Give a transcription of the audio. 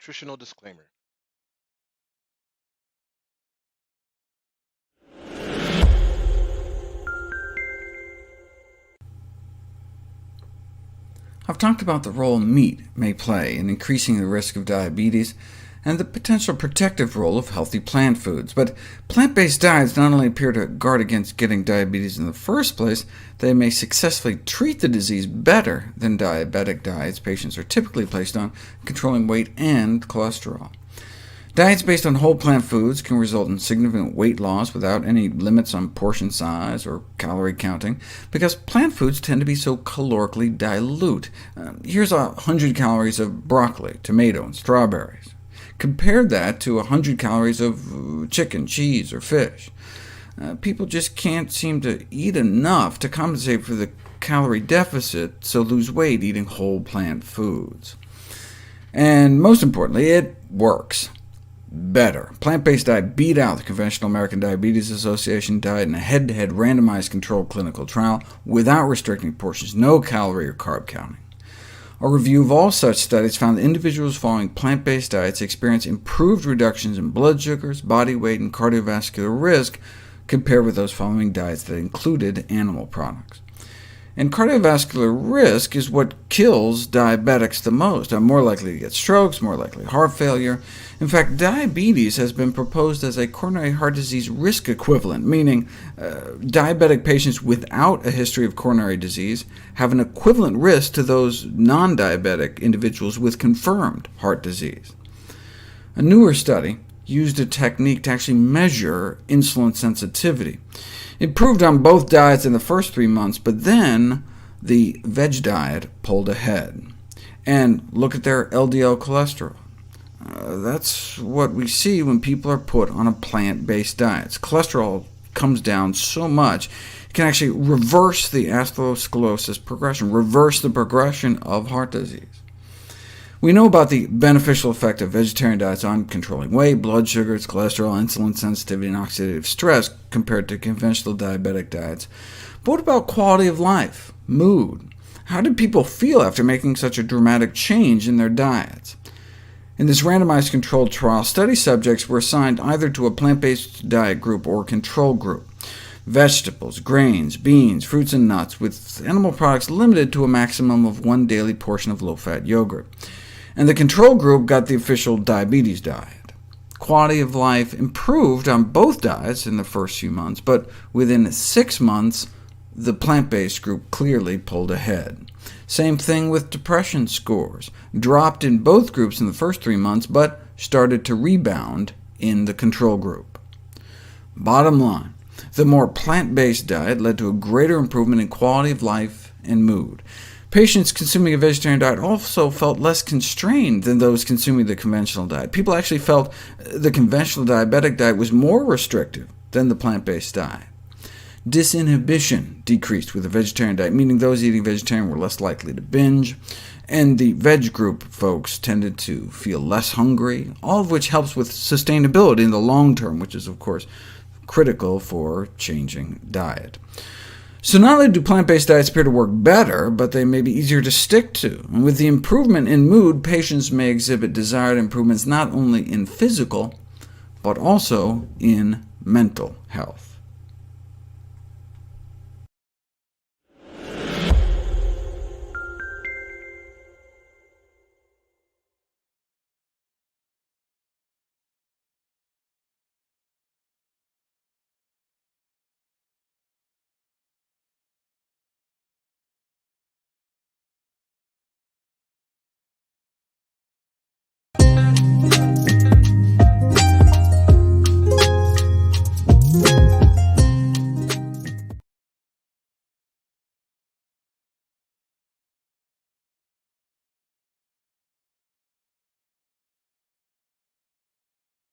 Nutritional disclaimer. I've talked about the role meat may play in increasing the risk of diabetes, and the potential protective role of healthy plant foods. But plant-based diets not only appear to guard against getting diabetes in the first place, they may successfully treat the disease better than diabetic diets patients are typically placed on, controlling weight and cholesterol. Diets based on whole plant foods can result in significant weight loss without any limits on portion size or calorie counting, because plant foods tend to be so calorically dilute. Here's 100 calories of broccoli, tomato, and strawberries. Compare that to 100 calories of chicken, cheese, or fish. People just can't seem to eat enough to compensate for the calorie deficit, so lose weight eating whole plant foods. And most importantly, it works. Better. Plant-based diet beat out the conventional American Diabetes Association diet in a head-to-head randomized controlled clinical trial without restricting portions, no calorie or carb counting. A review of all such studies found that individuals following plant-based diets experience improved reductions in blood sugars, body weight, and cardiovascular risk compared with those following diets that included animal products. And cardiovascular risk is what kills diabetics the most. I'm more likely to get strokes, more likely heart failure. In fact, diabetes has been proposed as a coronary heart disease risk equivalent, meaning diabetic patients without a history of coronary disease have an equivalent risk to those non-diabetic individuals with confirmed heart disease. A newer study used a technique to actually measure insulin sensitivity. It proved on both diets in the first 3 months, but then the veg diet pulled ahead. And look at their LDL cholesterol. That's what we see when people are put on a plant-based diet. Cholesterol comes down so much, it can actually reverse the atherosclerosis progression, reverse the progression of heart disease. We know about the beneficial effect of vegetarian diets on controlling weight, blood sugars, cholesterol, insulin sensitivity, and oxidative stress compared to conventional diabetic diets. But what about quality of life, mood? How did people feel after making such a dramatic change in their diets? In this randomized controlled trial, study subjects were assigned either to a plant-based diet group or a control group. Vegetables, grains, beans, fruits, and nuts, with animal products limited to a maximum of 1 daily portion of low-fat yogurt. And the control group got the official diabetes diet. Quality of life improved on both diets in the first few months, but within 6 months, the plant-based group clearly pulled ahead. Same thing with depression scores. Dropped in both groups in the first 3 months, but started to rebound in the control group. Bottom line, the more plant-based diet led to a greater improvement in quality of life and mood. Patients consuming a vegetarian diet also felt less constrained than those consuming the conventional diet. People actually felt the conventional diabetic diet was more restrictive than the plant-based diet. Disinhibition decreased with the vegetarian diet, meaning those eating vegetarian were less likely to binge, and the veg group folks tended to feel less hungry, all of which helps with sustainability in the long term, which is, of course, critical for changing diet. So not only do plant-based diets appear to work better, but they may be easier to stick to. And with the improvement in mood, patients may exhibit desired improvements not only in physical, but also in mental health.